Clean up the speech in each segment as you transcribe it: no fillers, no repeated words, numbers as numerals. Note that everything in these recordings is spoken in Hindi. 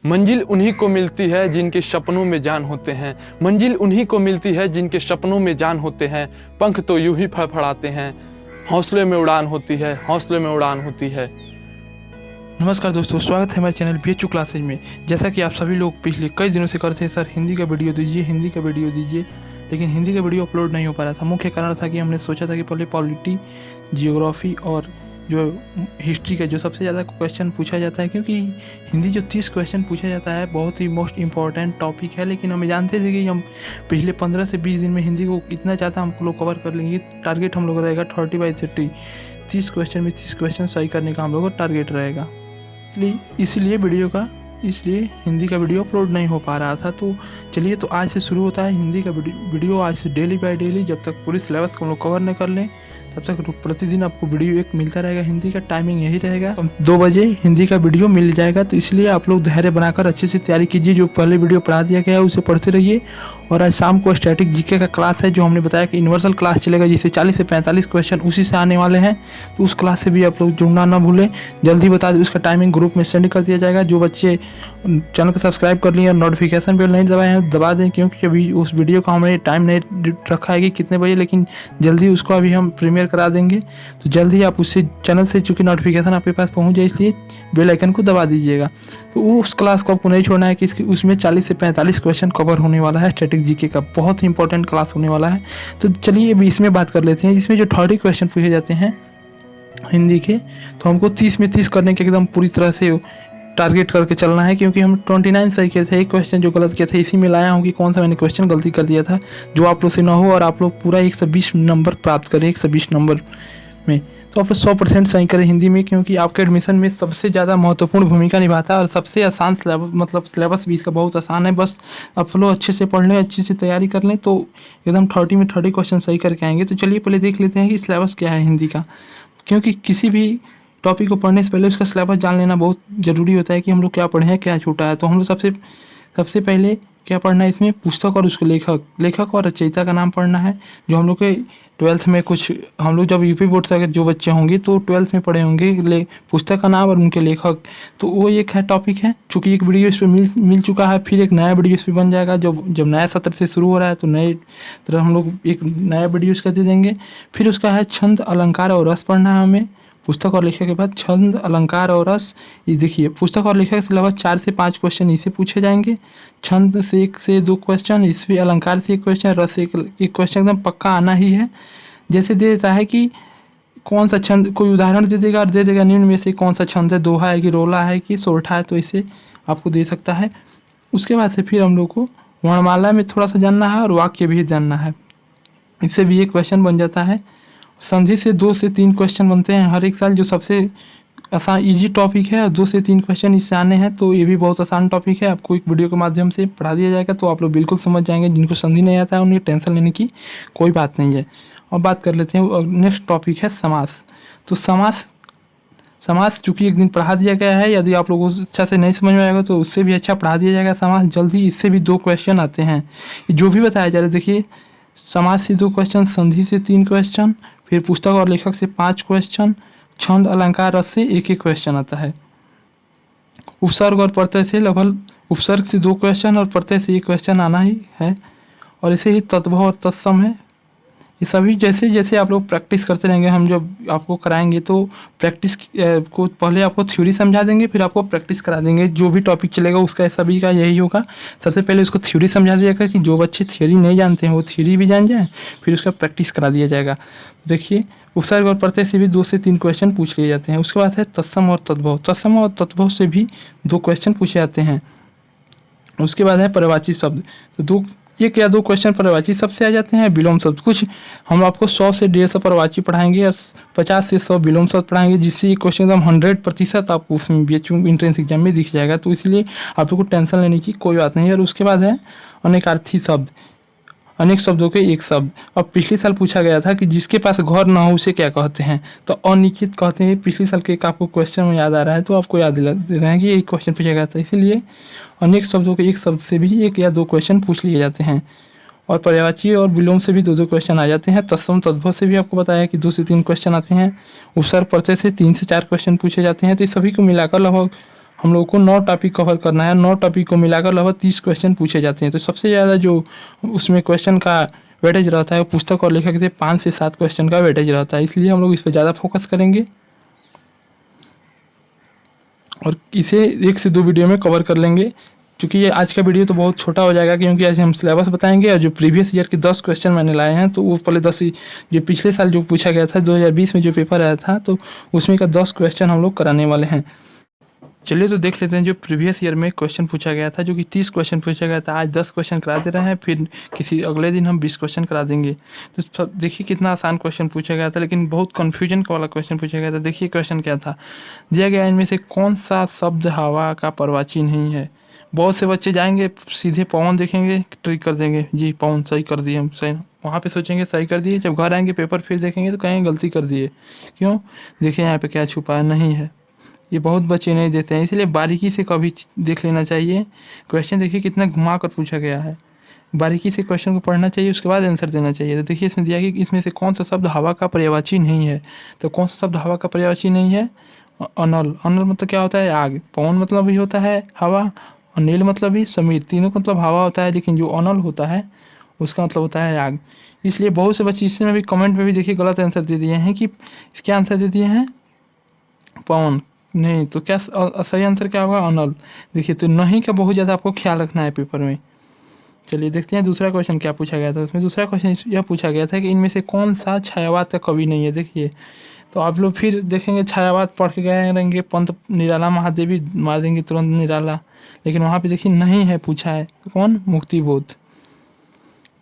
मंजिल उन्हीं को मिलती है जिनके सपनों में जान होते हैं। मंजिल उन्हीं को मिलती है जिनके सपनों में जान होते हैं। पंख तो यूं ही फड़फड़ाते हैं, हौसले में उड़ान होती है, हौसले में उड़ान होती है। नमस्कार दोस्तों, स्वागत है हमारे चैनल BHU क्लासेज में। जैसा कि आप सभी लोग पिछले कई दिनों से करते हैं, सर हिंदी का वीडियो दीजिए, हिंदी का वीडियो दीजिए, लेकिन हिंदी का वीडियो अपलोड नहीं हो पा रहा था। मुख्य कारण था कि हमने सोचा था कि पहले पॉलिटी, जियोग्राफी और जो हिस्ट्री का जो सबसे ज़्यादा क्वेश्चन पूछा जाता है, क्योंकि हिंदी जो 30 क्वेश्चन पूछा जाता है बहुत ही मोस्ट इंपॉर्टेंट टॉपिक है। लेकिन हमें जानते थे कि हम पिछले 15 से 20 दिन में हिंदी को इतना ज़्यादा हम लोग कवर कर लेंगे। टारगेट हम लोग रहेगा 30/30, 30 क्वेश्चन में 30 क्वेश्चन सही करने का हम लोग का टारगेट रहेगा। इसलिए हिंदी का वीडियो अपलोड नहीं हो पा रहा था। तो चलिए, तो आज से शुरू होता है हिंदी का वीडियो। आज से डेली बाय डेली, जब तक पूरी सिलेबस को हम लोग कवर न कर लें तब तक प्रतिदिन आपको वीडियो एक मिलता रहेगा। हिंदी का टाइमिंग यही रहेगा, 2 बजे हिंदी का वीडियो मिल जाएगा। तो इसलिए आप लोग धैर्य बनाकर अच्छे से तैयारी कीजिए। जो पहले वीडियो पढ़ा दिया गया है उसे पढ़ते रहिए। और आज शाम को स्टैटिक जीके का क्लास है, जो हमने बताया कि यूनिवर्सल क्लास चलेगा, जिससे 40 से 45 क्वेश्चन उसी से आने वाले हैं। तो उस क्लास से भी आप लोग जुड़ना ना भूलें। जल्दी बता दें, उसका टाइमिंग ग्रुप में सेंड कर दिया जाएगा। जो बच्चे चैनल को सब्सक्राइब कर लिए और नोटिफिकेशन बेल नहीं दबाए हैं दबा दें, क्योंकि अभी उस वीडियो का हमने टाइम नहीं रखा है कि कितने बजे, लेकिन जल्दी उसको अभी हम प्रीमियर करा देंगे। तो जल्दी आप उससे चैनल से, चूँकि नोटिफिकेशन आपके पास पहुंच जाए, इसलिए बेल आइकन को दबा दीजिएगा। तो उस क्लास को आपको नहीं छोड़ना है कि उसमें 40 से 45 क्वेश्चन कवर होने वाला है। स्टैटिक जीके का बहुत ही इंपॉर्टेंट क्लास होने वाला है। तो चलिए अभी इसमें बात कर लेते हैं, जिसमें जो 30 क्वेश्चन पूछे जाते हैं हिंदी के, तो हमको 30 में 30 करने के एकदम पूरी तरह से टारगेट करके चलना है। क्योंकि हम 29 सही किए थे, एक क्वेश्चन जो गलत किया था इसी में लाया हूँ कि कौन सा मैंने क्वेश्चन गलती कर दिया था, जो आप लोग से ना हो और आप लोग पूरा 120 नंबर प्राप्त करें 120 नंबर में। तो आप लोग 100% सही करें हिंदी में, क्योंकि आपके एडमिशन में सबसे ज़्यादा महत्वपूर्ण भूमिका निभाता है और सबसे आसान सिलेबस भी इसका बहुत आसान है। बस आप लोग अच्छे से पढ़ लें, अच्छे से तैयारी कर लें, तो एकदम 30 में 30 क्वेश्चन सही करके आएंगे। तो चलिए पहले देख लेते हैं कि सिलेबस क्या है हिंदी का, क्योंकि किसी भी टॉपिक को पढ़ने से पहले उसका सिलेबस जान लेना बहुत ज़रूरी होता है कि हम लोग क्या पढ़े हैं, क्या छूटा है। तो हम लोग सबसे पहले क्या पढ़ना है, इसमें पुस्तक और उसके लेखक और रचयिता का नाम पढ़ना है। जो हम लोग के 12th में कुछ, हम लोग जब यूपी बोर्ड से जो बच्चे होंगे तो 12th में पढ़े होंगे पुस्तक का नाम और उनके लेखक। तो वो एक है टॉपिक है। चूँकि एक वीडियो इस पर मिल चुका है, फिर एक नया वीडियो इस पर बन जाएगा। जब नया सत्र से शुरू हो रहा है तो नए तरह हम लोग एक नया वीडियो इसका दे देंगे। फिर उसका है छंद, अलंकार और रस पढ़ना है हमें। पुस्तक और लेखक के बाद छंद, अलंकार और रस। ये देखिए, पुस्तक और लेखक से लगभग 4 से 5 क्वेश्चन इसे पूछे जाएंगे। छंद से 1 से 2 क्वेश्चन, इसमें अलंकार से 1 क्वेश्चन, रस से एक क्वेश्चन एकदम पक्का आना ही है। जैसे दे देता है कि कौन सा छंद, कोई उदाहरण दे देगा और दे देगा निम्न में से कौन सा छंद है, दोहा है कि रोला है कि सोरठा है, तो इसे आपको दे सकता है। उसके बाद से फिर हम लोग को वर्णमाला में थोड़ा सा जानना है और वाक्य भी जानना है। इससे भी एक क्वेश्चन बन जाता है। संधि से 2 से 3 क्वेश्चन बनते हैं हर एक साल, जो सबसे आसान इजी टॉपिक है। और 2 से 3 क्वेश्चन इससे आने हैं, तो ये भी बहुत आसान टॉपिक है। आपको एक वीडियो के माध्यम से पढ़ा दिया जाएगा, तो आप लोग बिल्कुल समझ जाएंगे। जिनको संधि नहीं आता है उन्हें टेंशन लेने की कोई बात नहीं है। और बात कर लेते हैं, नेक्स्ट टॉपिक है समास। तो समास चूँकि एक दिन पढ़ा दिया गया है, यदि आप लोगों को अच्छा से नहीं समझ में आएगा तो उससे भी अच्छा पढ़ा दिया जाएगा समास जल्दी। इससे भी 2 क्वेश्चन आते हैं, जो भी बताया जा रहा है। देखिए, समास से 2 क्वेश्चन, संधि से 3 क्वेश्चन, फिर पुस्तक और लेखक से 5 क्वेश्चन, छंद, अलंकार, रस से 1 क्वेश्चन आता है। उपसर्ग और प्रत्यय से लगभग, उपसर्ग से 2 क्वेश्चन और प्रत्यय से 1 क्वेश्चन आना ही है। और ऐसे ही तत्व और तत्सम है। ये सभी जैसे जैसे आप लोग प्रैक्टिस करते रहेंगे, हम जब आपको कराएंगे तो प्रैक्टिस को पहले आपको थ्योरी समझा देंगे, फिर आपको प्रैक्टिस करा देंगे। जो भी टॉपिक चलेगा उसका सभी का यही होगा। सबसे पहले उसको थ्योरी समझा दिया जाएगा कि जो बच्चे थ्योरी नहीं जानते हैं वो थ्योरी भी जान जाएँ, फिर उसका प्रैक्टिस करा दिया जाएगा। देखिए, उपसर्ग और प्रत्यय से भी 2 से 3 क्वेश्चन पूछ लिए जाते हैं। उसके बाद है तत्सम और तद्भव। तत्सम और तद्भव से भी 2 क्वेश्चन पूछे जाते हैं। उसके बाद है पर्यायवाची शब्द। तो 1 या 2 क्वेश्चन पर्यायवाची शब्द से आ जाते हैं। विलोम शब्द, कुछ हम आपको 100 से 150 पर्यायवाची पढ़ाएंगे और 50 से 100 विलोम शब्द पढ़ाएंगे, जिससे ये क्वेश्चन एकदम 100% आपको उसमें BHU एंट्रेंस एग्जाम में दिख जाएगा। तो इसलिए आप लोग को टेंशन लेने की कोई बात नहीं है। और उसके बाद है अनेकार्थी शब्द, अनेक शब्दों के एक शब्द। अब पिछले साल पूछा गया था कि जिसके पास घर ना हो उसे क्या कहते हैं, तो अनिश्चित कहते हैं। पिछले साल के एक आपको क्वेश्चन में याद आ रहा है, तो आपको याद दिला दे रहे हैं कि एक क्वेश्चन पूछा गया था। इसीलिए अनेक शब्दों के एक शब्द से भी 1 या 2 क्वेश्चन पूछ लिए जाते हैं। और पर्यायवाची और विलोम से भी 2-2 क्वेश्चन आ जाते हैं। तत्सम तद्भव से भी आपको बताया कि 2 से 3 क्वेश्चन आते हैं। उपसर्ग प्रत्यय से 3 से 4 क्वेश्चन पूछे जाते हैं। तो इस सभी को मिलाकर लगभग हम लोग को 9 टॉपिक कवर करना है। 9 टॉपिक को मिलाकर लगभग 30 क्वेश्चन पूछे जाते हैं। तो सबसे ज़्यादा जो उसमें क्वेश्चन का वेटेज रहता है वो पुस्तक और लेखक से 5 से 7 क्वेश्चन का वेटेज रहता है, इसलिए हम लोग इस पर ज़्यादा फोकस करेंगे और इसे 1 से 2 वीडियो में कवर कर लेंगे। क्योंकि ये आज का वीडियो तो बहुत छोटा हो जाएगा, क्योंकि आज हम सिलेबस बताएंगे और जो प्रीवियस ईयर के 10 क्वेश्चन मैंने लाए हैं, तो वो पहले 10 जो पिछले साल जो पूछा गया था 2020 में जो पेपर आया था, तो उसमें का 10 क्वेश्चन हम लोग कराने वाले हैं। चलिए तो देख लेते हैं जो प्रीवियस ईयर में क्वेश्चन पूछा गया था, जो कि 30 क्वेश्चन पूछा गया था। आज 10 क्वेश्चन करा दे रहे हैं, फिर किसी अगले दिन हम 20 क्वेश्चन करा देंगे। तो सब देखिए कितना आसान क्वेश्चन पूछा गया था, लेकिन बहुत कन्फ्यूजन वाला क्वेश्चन पूछा गया था। देखिए क्वेश्चन क्या था, दिया गया इनमें से कौन सा शब्द हवा का पर्यायवाची नहीं है। बहुत से बच्चे जाएंगे सीधे पवन देखेंगे, ट्रिक कर देंगे, जी पवन सही कर दिए हम, सही वहाँ पे सोचेंगे सही कर दिए, जब घर आएंगे पेपर फिर देखेंगे तो कहेंगे गलती कर दिए। क्यों? देखिए यहाँ पे क्या छुपा है, नहीं है। ये बहुत बच्चे नहीं देते हैं, इसलिए बारीकी से कभी देख लेना चाहिए। क्वेश्चन देखिए कितना घुमा कर पूछा गया है, बारीकी से क्वेश्चन को पढ़ना चाहिए, उसके बाद आंसर देना चाहिए। तो देखिए इसमें दिया कि इसमें से कौन सा शब्द हवा का पर्यायवाची नहीं है। तो कौन सा शब्द हवा का पर्यायवाची नहीं है? अनल। अनल मतलब क्या होता है? आग। पवन मतलब भी होता है हवा, और नील मतलब भी समीर, तीनों का मतलब हवा होता है, लेकिन जो अनल होता है उसका मतलब होता है आग। इसलिए बहुत से बच्चे इसमें भी कमेंट में भी देखिए गलत आंसर दे दिए हैं कि क्या आंसर दे दिए हैं? पवन। नहीं, तो क्या सही आंसर क्या होगा? अनल। देखिए तो नहीं का बहुत ज़्यादा आपको ख्याल रखना है पेपर में। चलिए देखते हैं दूसरा क्वेश्चन क्या पूछा गया था। उसमें दूसरा क्वेश्चन यह पूछा गया था कि इनमें से कौन सा छायावाद का कवि नहीं है। देखिए तो आप लोग फिर देखेंगे छायावाद पढ़ के गए रहेंगे, पंत निराला महादेवी मार देंगे तुरंत निराला, लेकिन वहाँ पे देखिए नहीं है पूछा है। तो कौन? मुक्तिबोध।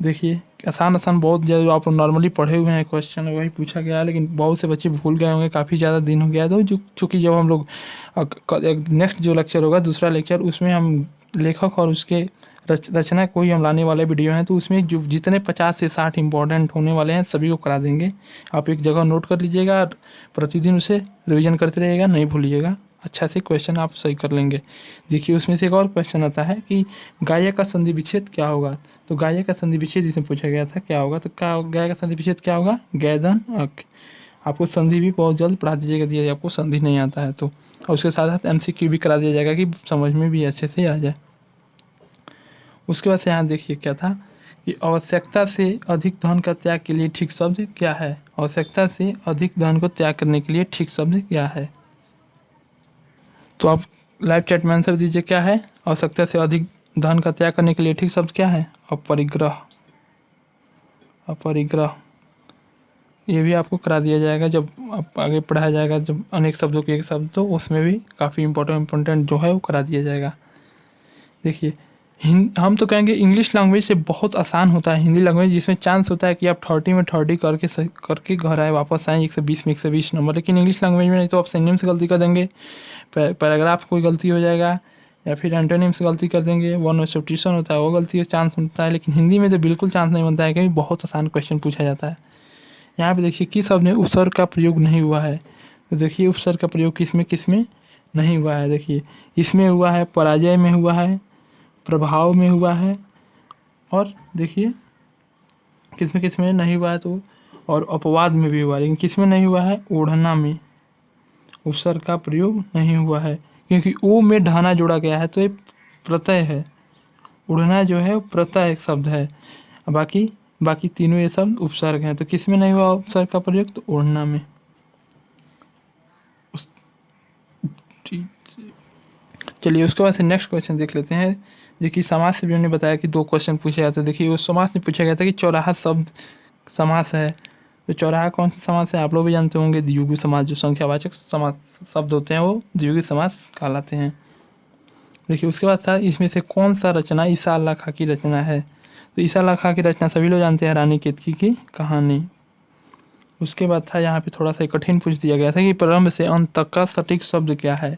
देखिए आसान आसान बहुत ज़्यादा जो आप नॉर्मली पढ़े हुए हैं क्वेश्चन वही पूछा गया है, लेकिन बहुत से बच्चे भूल गए होंगे, काफ़ी ज़्यादा दिन हो गया। तो चूँकि जब हम लोग नेक्स्ट जो लेक्चर होगा, दूसरा लेक्चर, उसमें हम लेखक और उसके रचना को ही हम लाने वाले वीडियो हैं, तो उसमें जो जितने 50 से 60 इंपॉर्टेंट होने वाले हैं सभी को करा देंगे। आप एक जगह नोट कर लीजिएगा और प्रतिदिन उसे रिवीजन करते रहिएगा, नहीं भूलिएगा, अच्छा से क्वेश्चन आप सही कर लेंगे। देखिए उसमें से एक और क्वेश्चन आता है कि गायक का संधि विच्छेद क्या होगा। तो गायक का संधि विच्छेद जिसमें पूछा गया था क्या होगा, तो क्या गायक का संधि विच्छेद क्या होगा? गैदन अक। आपको संधि भी बहुत जल्द पढ़ा दीजिएगा, दिया आपको संधि नहीं आता है तो, और उसके साथ साथ MCQ भी करा दिया जाएगा कि समझ में भी अच्छे से आ जाए। उसके बाद से यहाँ देखिए क्या था कि आवश्यकता से अधिक धन का त्याग के लिए ठीक शब्द क्या है। आवश्यकता से अधिक धन को त्याग करने के लिए ठीक शब्द क्या है? तो आप लाइव चैट में आंसर दीजिए क्या है आवश्यकता से अधिक धन का त्याग करने के लिए ठीक शब्द क्या है? अपरिग्रह। अपरिग्रह ये भी आपको करा दिया जाएगा जब आप आगे पढ़ाया जाएगा, जब अनेक शब्दों के एक शब्द, तो उसमें भी काफ़ी इंपॉर्टेंट जो है वो करा दिया जाएगा। देखिए हम तो कहेंगे इंग्लिश लैंग्वेज से बहुत आसान होता है हिंदी लैंग्वेज, जिसमें चांस होता है कि आप 30 में 30 करके घर आए वापस आए 120 में 120 नंबर। लेकिन इंग्लिश लैंग्वेज में नहीं तो आप सिनोनिम से गलती कर देंगे, पैराग्राफ कोई गलती हो जाएगा, या फिर एंटोनिम से गलती कर देंगे, वन ऑफ सब्स्टिट्यूशन होता है वो गलती का चांस बनता है। लेकिन हिंदी में तो बिल्कुल चांस नहीं बनता है, क्योंकि बहुत आसान क्वेश्चन पूछा जाता है। यहाँ पे देखिए किस शब्द में उपसर्ग का प्रयोग नहीं हुआ है। तो देखिए उपसर्ग का प्रयोग किस में नहीं हुआ है। देखिए इसमें हुआ है, पराजय में हुआ है, प्रभाव में हुआ है, और देखिए किस में नहीं हुआ है, तो और अपवाद में भी हुआ है। लेकिन किस में नहीं हुआ है? ओढ़ना में उपसर्ग का प्रयोग नहीं हुआ है, क्योंकि ओ में ढाना जोड़ा गया है, तो ये प्रत्यय है। उड़ना जो है प्रत्यय एक शब्द है, बाकी तीनों ये शब्द उपसर्ग हैं। तो किस में नहीं हुआ उपसर्ग का प्रयोग? तो ओढ़ना में। चलिए उसके बाद से नेक्स्ट क्वेश्चन देख लेते हैं। देखिए समास से भी हमने बताया कि 2 क्वेश्चन पूछे जाते हैं। देखिए वो समास में पूछा गया था कि चौराहा शब्द समास है। तो चौराहा कौन सा समास है? आप लोग भी जानते होंगे, द्विगु समास। जो संख्यावाचक समास शब्द होते हैं वो द्विगु समास कहलाते हैं। देखिए उसके बाद था इसमें से कौन सा रचना ईसा अल्लाह खां की रचना है। तो ईसा अल्लाह खां की रचना सभी लोग जानते हैं, रानी केतकी की कहानी। उसके बाद था यहाँ पे थोड़ा सा कठिन पूछ दिया गया था कि प्रारंभ से अंत तक का सटीक शब्द क्या है।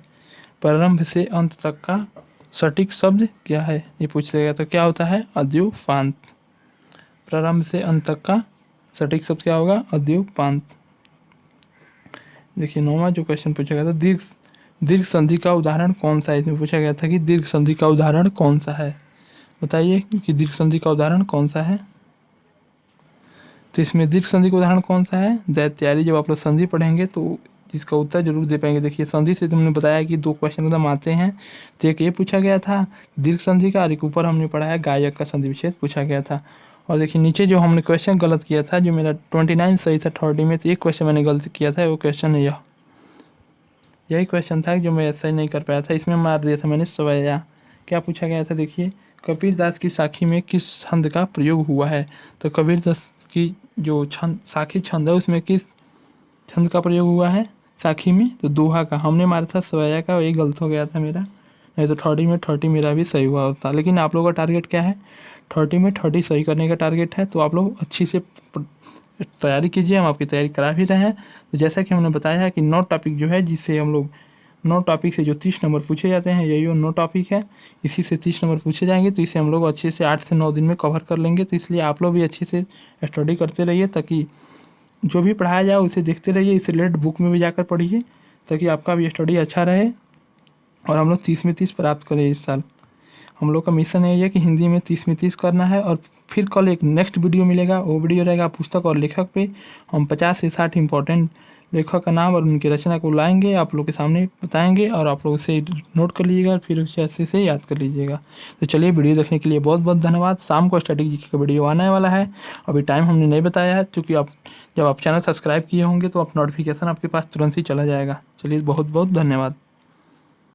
प्रारंभ से अंत तक का सटीक शब्द क्या है, ये पूछ लिया गया। तो क्या होता है? अद्युपांत। प्रारंभ से अंत तक का सटीक शब्द क्या होगा? अद्युपांत। देखिए 9वां जो क्वेश्चन पूछा गया था, दीर्घ संधि का उदाहरण कौन सा है। इसमें पूछा गया था कि दीर्घ संधि का उदाहरण कौन सा है, बताइए कि दीर्घ संधि का उदाहरण कौन सा है। तो इसमें दीर्घ संधि का उदाहरण कौन सा है? दैत्यारी। जब आप लोग संधि पढ़ेंगे तो जिसका उत्तर जरूर दे पाएंगे। देखिए संधि से तुमने बताया कि 2 क्वेश्चन एकदम आते हैं। तो एक ये पूछा गया था दीर्घ संधि का, और एक ऊपर हमने पढ़ा है गायक का संधि विच्छेद पूछा गया था। और देखिए नीचे जो हमने क्वेश्चन गलत किया था, जो मेरा 29 सही था 30 में, तो एक क्वेश्चन मैंने गलत किया था। वो क्वेश्चन है यही क्वेश्चन था जो मैं सही नहीं कर पाया था। इसमें मार दिया था मैंने सवैया। क्या पूछा गया था, देखिए कबीरदास की साखी में किस छंद का प्रयोग हुआ है। तो कबीरदास की जो छंद साखी छंद है उसमें किस छंद का प्रयोग हुआ है साखी में, तो दोहा का। हमने मारा था सवैया का, वही गलत हो गया था मेरा। नहीं तो 30 में 30 मेरा भी सही हुआ होता। लेकिन आप लोगों का टारगेट क्या है, 30 में 30 सही करने का टारगेट है। तो आप लोग अच्छी से तैयारी कीजिए, हम आपकी तैयारी करा भी रहे हैं। तो जैसा कि हमने बताया है कि 9 टॉपिक जो है, जिससे हम लोग 9 टॉपिक से जो 30 नंबर पूछे जाते हैं, यही वो 9 टॉपिक है। इसी से 30 नंबर पूछे जाएंगे। तो इसे हम लोग अच्छे से 8 से 9 दिन में कवर कर लेंगे। तो इसलिए आप लोग भी अच्छे से स्टडी करते रहिए, ताकि जो भी पढ़ाया जाए उसे देखते रहिए। इसे रिलेटेड बुक में भी जाकर पढ़िए, ताकि आपका भी स्टडी अच्छा रहे और हम लोग 30 में 30 प्राप्त करें इस साल। हम लोग का मिशन यही है कि हिंदी में 30 में 30 करना है। और फिर कल एक नेक्स्ट वीडियो मिलेगा, वो वीडियो रहेगा पुस्तक और लेखक पे। हम 50 से 60 इंपॉर्टेंट लेखक का नाम और उनकी रचना को लाएंगे, आप लोग के सामने बताएंगे, और आप लोग उसे नोट कर लीजिएगा, फिर उसे अच्छे से याद कर लीजिएगा। तो चलिए, वीडियो देखने के लिए बहुत बहुत धन्यवाद। शाम को स्टडी जी का वीडियो आने वाला है। अभी टाइम हमने नहीं बताया है, क्योंकि आप जब आप चैनल सब्सक्राइब किए होंगे तो आप नोटिफिकेशन आपके पास तुरंत ही चला जाएगा। चलिए, बहुत बहुत धन्यवाद।